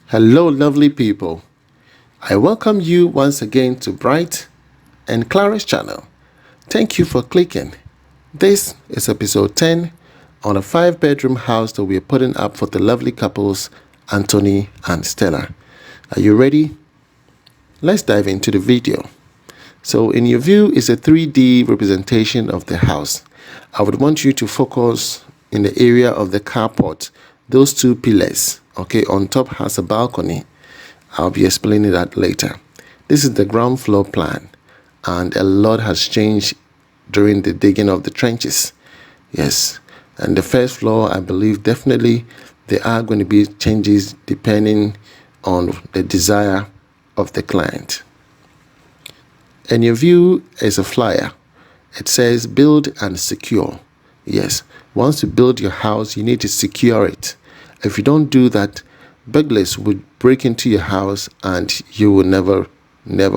Hello, lovely people. I welcome you once again to Bright and Clara's channel. Thank you for clicking. This is episode 10 on a 5-bedroom house that we are putting up for the lovely couples Antwi and Stella. Are you ready? Let's dive into the video. So in your view is a 3D representation of the house. I would want you to focus in the area of the carport, those two pillars. Okay, on top has a balcony. I'll be explaining that later. This is the ground floor plan, and a lot has changed during the digging of the trenches. Yes, and the first floor, I believe definitely there are going to be changes depending on the desire of the client. And your view is a flyer. It says build and secure. Yes, once you build your house, you need to secure it. If you don't do that, burglars would break into your house and you will never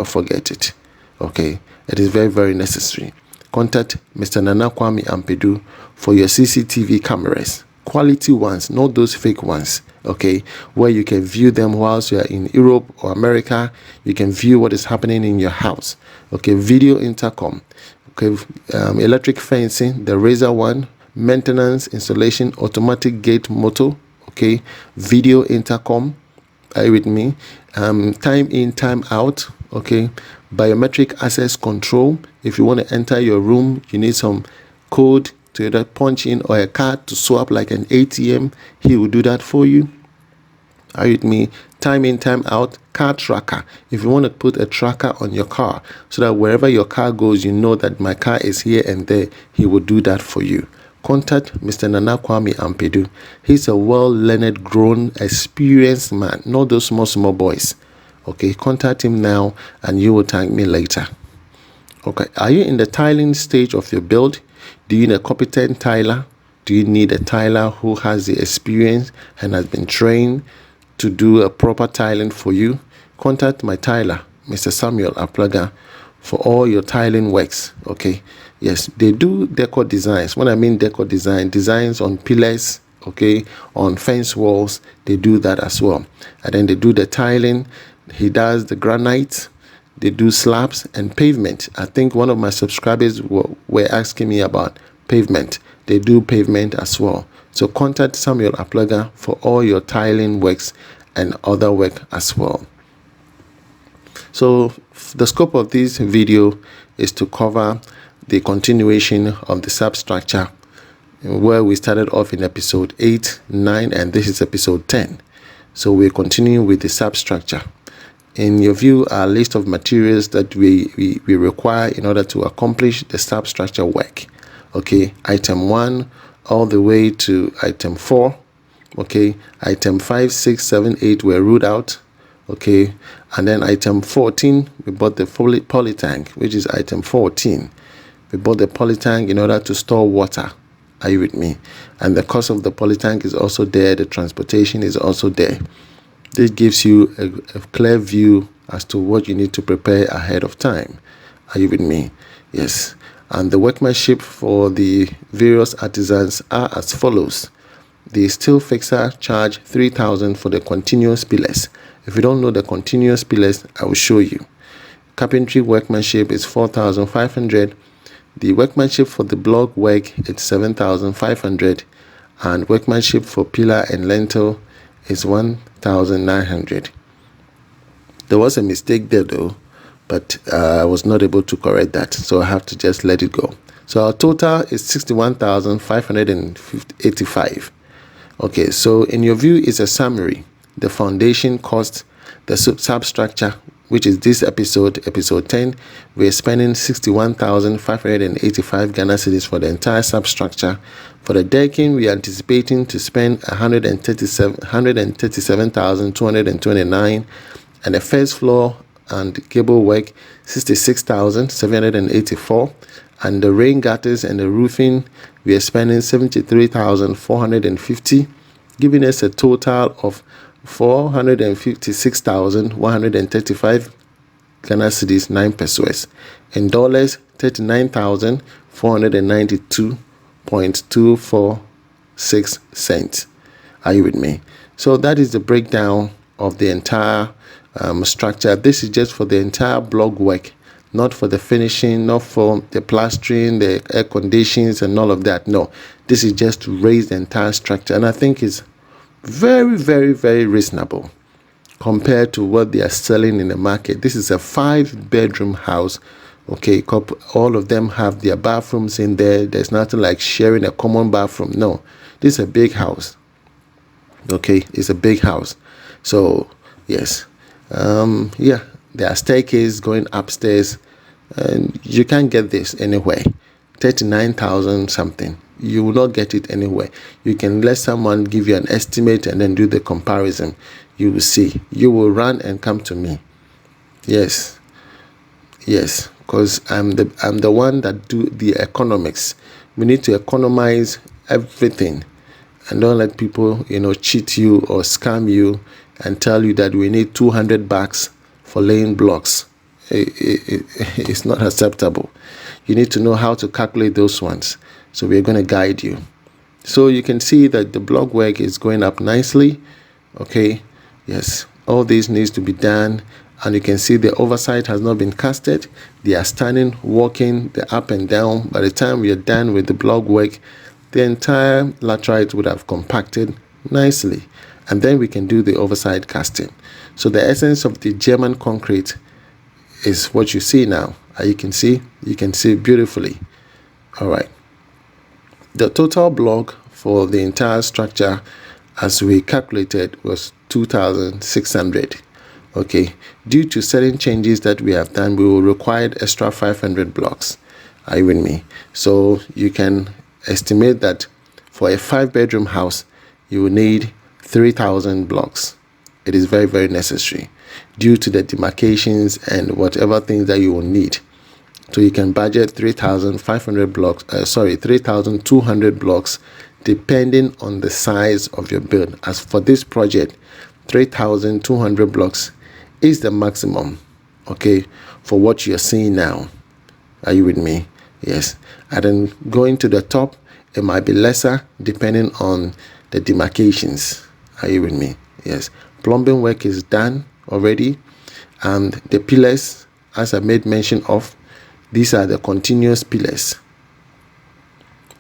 forget it. Okay, it is very, very necessary. Contact Mr. Nana Kwame Ampedu for your CCTV cameras. Quality ones, not those fake ones. Okay, where you can view them whilst you are in Europe or America. You can view what is happening in your house. Okay, video intercom. Okay, electric fencing, the razor one, maintenance, installation, automatic gate motor. Okay, video intercom. Are you with me? Time in, time out. Okay, biometric access control. If you want to enter your room, you need some code to either punch in or a card to swap like an ATM. He will do that for you. Are you with me? Time in, time out. Car tracker. If you want to put a tracker on your car so that wherever your car goes, you know that my car is here and there, he will do that for you. Contact Mr. Nana Kwame Ampedu. He's a well-learned, grown, experienced man, not those small boys. Okay, contact him now and you will thank me later. Okay, are you in the tiling stage of your build? Do you need a competent tiler? Do you need a tiler who has the experience and has been trained to do a proper tiling for you? Contact my tiler, Mr. Samuel Aplaga, for all your tiling works. Okay, yes, they do decor designs. When I mean decor designs on pillars, okay, on fence walls, they do that as well. And then they do the tiling. He does the granite. They do slabs and pavement. I think one of my subscribers were asking me about pavement. They do pavement as well. So contact Samuel Aplaga for all your tiling works and other work as well. So the scope of this video is to cover the continuation of the substructure where we started off in episode 8, 9, and this is episode 10. So we're continuing with the substructure. In your view are a list of materials that we require in order to accomplish the substructure work. Okay, item 1 all the way to item 4. Okay, item 5, 6, 7, 8 were ruled out. Okay, and then item 14, we bought the poly tank, which is item 14. We bought the poly tank in order to store water. Are you with me? And the cost of the poly tank is also there. The transportation is also there. This gives you a clear view as to what you need to prepare ahead of time. Are you with me? Yes. And the workmanship for the various artisans are as follows. The steel fixer charge 3,000 for the continuous pillars. If you don't know the continuous pillars, I will show you. Carpentry workmanship is 4,500. The workmanship for the block work is 7,500. And workmanship for pillar and lintel is 1,900. There was a mistake there though, but I was not able to correct that, so I have to just let it go. So our total is 61,585. Okay, so in your view is a summary. The foundation cost, the substructure, which is this episode 10, we're spending 61,585 Ghana cedis for the entire substructure. For the decking, we are anticipating to spend 137,229, and the first floor and cable work 66,784, and the rain gutters and the roofing we are spending 73,450, giving us a total of 456,135 Ghana cedis 9 pesos. In dollars, 39,492.246 cents. Are you with me? So that is the breakdown of the entire structure. This is just for the entire block work, not for the finishing, not for the plastering, the air conditions and all of that. No, this is just to raise the entire structure, and I think it's very, very, very reasonable compared to what they are selling in the market. This is a 5-bedroom house. Okay, all of them have their bathrooms in there. There's nothing like sharing a common bathroom. No, this is a big house. Okay, it's a big house. So yes, yeah, there are staircases going upstairs, and you can't get this anywhere. 39,000 something. You will not get it anywhere. You can let someone give you an estimate and then do the comparison. You will see. You will run and come to me. Yes, yes, because I'm the one that do the economics. We need to economize everything, and don't let people, cheat you or scam you and tell you that we need 200 bucks for laying blocks. It's not acceptable. You need to know how to calculate those ones. So we're going to guide you. So you can see that the block work is going up nicely. Okay, yes, all this needs to be done. And you can see the oversight has not been casted. They are standing, walking, the up and down. By the time we are done with the block work, the entire laterite would have compacted nicely. And then we can do the oversight casting. So the essence of the German concrete is what you see now. You can see beautifully. All right. The total block for the entire structure, as we calculated, was 2,600. Okay. Due to certain changes that we have done, we will require extra 500 blocks. Are you with me? So you can estimate that for a 5-bedroom house, you will need 3,000 blocks. It is very, very necessary due to the demarcations and whatever things that you will need. So you can budget 3,500 blocks, 3,200 blocks, depending on the size of your build. As for this project, 3,200 blocks is the maximum, okay, for what you're seeing now. Are you with me? Yes. And then going to the top, it might be lesser depending on the demarcations. Are you with me? Yes. Plumbing work is done already, and the pillars, as I made mention of, these are the continuous pillars.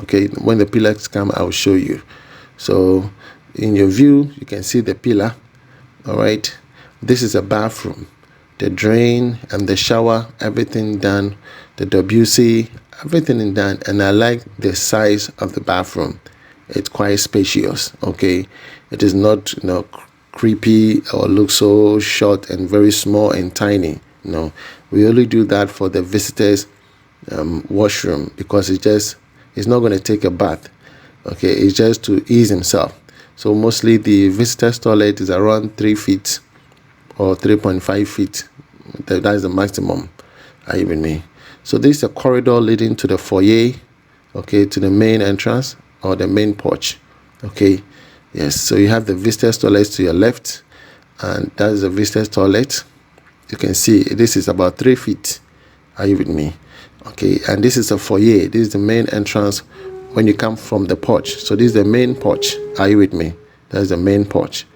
Okay, when the pillars come, I'll show you. So in your view, you can see the pillar. All right, this is a bathroom, the drain and the shower, everything done, the WC, everything is done. And I like the size of the bathroom. It's quite spacious. Okay, it is not creepy or look so short and very small and tiny. No, we only do that for the visitors washroom, because it's not going to take a bath. Okay, it's just to ease himself. So mostly the visitor's toilet is around 3 feet or 3.5 feet. That is the maximum. Are you with me? So this is a corridor leading to the foyer, okay, to the main entrance or the main porch. Okay, yes. So you have the visitor's toilet to your left, and that is the visitor's toilet. You can see this is about 3 feet. Are you with me? Okay, and this is a foyer. This is the main entrance when you come from the porch. So this is the main porch. Are you with me? That's the main porch.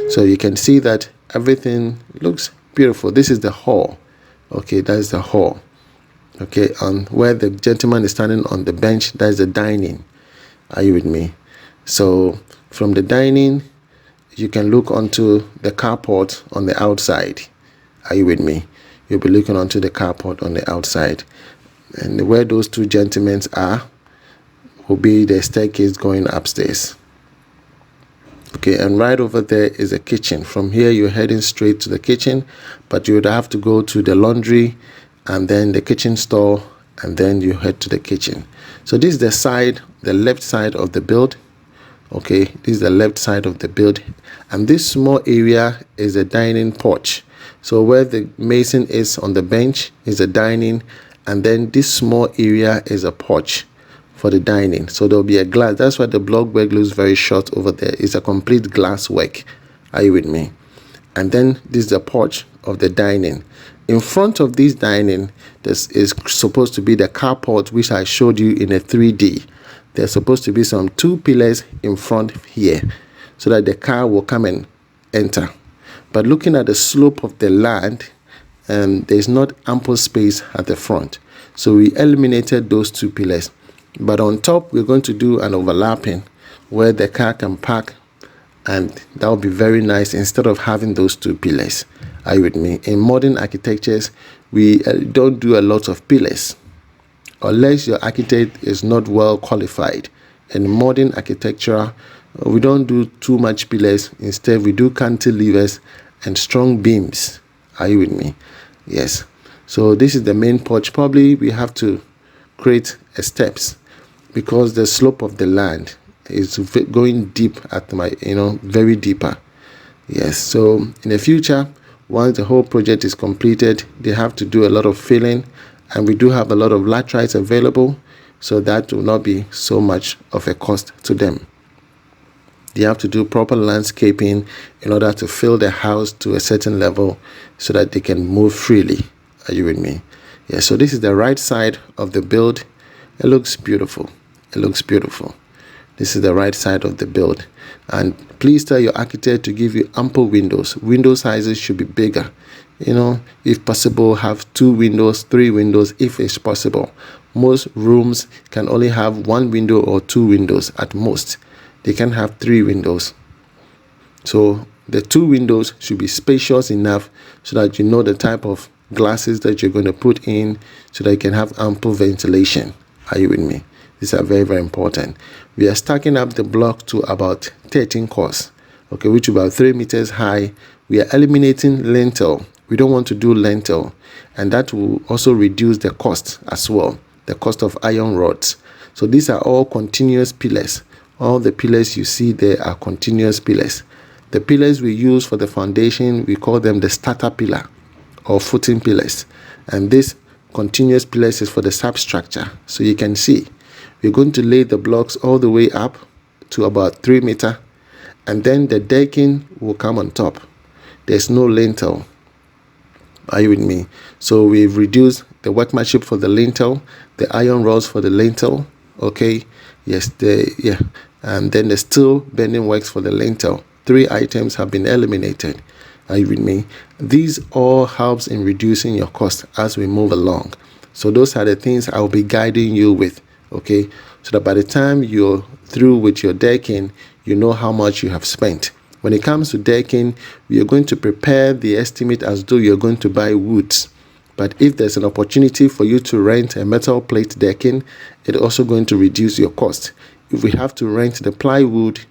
So you can see that everything looks beautiful. This is the hall. Okay, that's the hall. Okay, and where the gentleman is standing on the bench, that's the dining. Are you with me? So from the dining, you can look onto the carport on the outside. Are you with me? You'll be looking onto the carport on the outside. And where those two gentlemen are will be the staircase going upstairs. Okay, and right over there is a kitchen. From here, you're heading straight to the kitchen, but you would have to go to the laundry and then the kitchen store, and then you head to the kitchen. So this is the side, the left side of the build. Okay, this is the left side of the build. And this small area is a dining porch. So where the mason is on the bench is a dining, and then this small area is a porch for the dining. So there'll be a glass. That's why the block work looks very short over there. It's a complete glass work. Are you with me? And then this is the porch of the dining. In front of this dining, this is supposed to be the carport, which I showed you in a 3D. There's supposed to be some 2 pillars in front here, so that the car will come and enter. But looking at the slope of the land, there's not ample space at the front. So we eliminated those 2 pillars. But on top, we're going to do an overlapping where the car can park, and that will be very nice instead of having those 2 pillars. Are you with me? In modern architectures, we don't do a lot of pillars unless your architect is not well qualified. In modern architecture, we don't do too much pillars. Instead, we do cantilevers and strong beams. Are you with me? Yes. So this is the main porch. Probably we have to create a steps because the slope of the land is going deep at my, very deeper. Yes. So in the future, once the whole project is completed, they have to do a lot of filling, and we do have a lot of laterites available, so that will not be so much of a cost to them. They have to do proper landscaping in order to fill the house to a certain level so that they can move freely. Are you with me? Yeah, so this is the right side of the build. It looks beautiful. It looks beautiful. This is the right side of the build. And please tell your architect to give you ample windows. Window sizes should be bigger. If possible, have 2 windows, 3 windows, if it's possible. Most rooms can only have 1 window or 2 windows at most. They can have 3 windows. So the 2 windows should be spacious enough so that you know the type of glasses that you're going to put in, so that you can have ample ventilation. Are you with me? These are very, very important. We are stacking up the block to about 13 cores, okay, which is about 3 meters high. We are eliminating lintel. We don't want to do lintel, and that will also reduce the cost as well, the cost of iron rods. So these are all continuous pillars. All the pillars you see there are continuous pillars. The pillars we use for the foundation, we call them the starter pillar or footing pillars. And this continuous pillars is for the substructure. So you can see, we're going to lay the blocks all the way up to about 3 meters, and then the decking will come on top. There's no lintel. Are you with me? So we've reduced the workmanship for the lintel, the iron rods for the lintel. Okay, yes, and then the steel bending works for the lintel. 3 items have been eliminated. Are you with me? These all helps in reducing your cost as we move along. So those are the things I will be guiding you with. Okay, so that by the time you're through with your decking, you know how much you have spent. When it comes to decking, we are going to prepare the estimate as though you're going to buy woods. But if there's an opportunity for you to rent a metal plate decking, it's also going to reduce your cost. If we have to rent the plywood,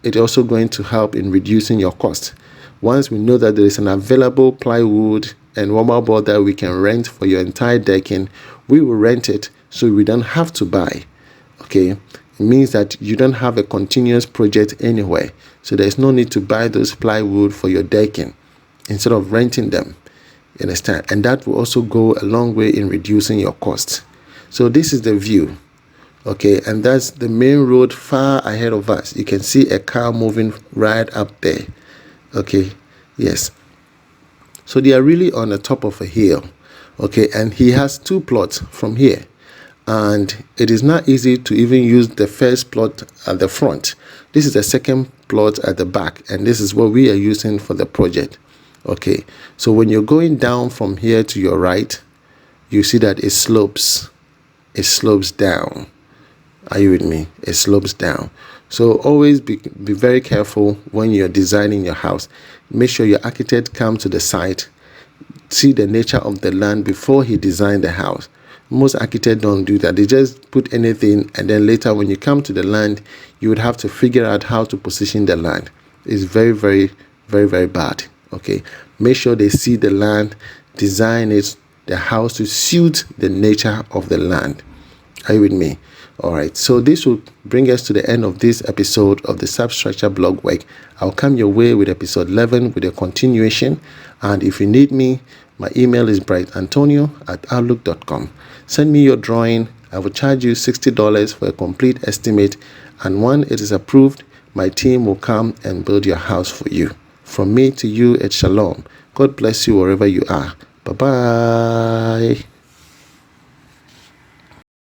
it's also going to help in reducing your cost. Once we know that there is an available plywood and warmer board that we can rent for your entire decking, we will rent it so we don't have to buy. Okay, it means that you don't have a continuous project anywhere, so there's no need to buy those plywood for your decking instead of renting them. You understand? And that will also go a long way in reducing your costs. So this is the view. Okay, and that's the main road far ahead of us. You can see a car moving right up there. Okay, yes. So they are really on the top of a hill. Okay, and he has 2 plots from here. And it is not easy to even use the first plot at the front. This is the second plot at the back, and this is what we are using for the project. Okay, so when you're going down from here to your right, you see that it slopes down. Are you with me? It slopes down. So always be very careful when you're designing your house. Make sure your architect comes to the site, see the nature of the land before he designed the house. Most architects don't do that. They just put anything, and then later when you come to the land, you would have to figure out how to position the land. It's very, very, very, very bad. Okay, make sure they see the land, design it, the house to suit the nature of the land. Are you with me? All right, so this will bring us to the end of this episode of the Substructure blog work. I'll come your way with episode 11 with a continuation. And if you need me, my email is brightantonio@outlook.com. Send me your drawing. I will charge you $60 for a complete estimate. And when it is approved, my team will come and build your house for you. From me to you, it's shalom. God bless you wherever you are. Bye-bye.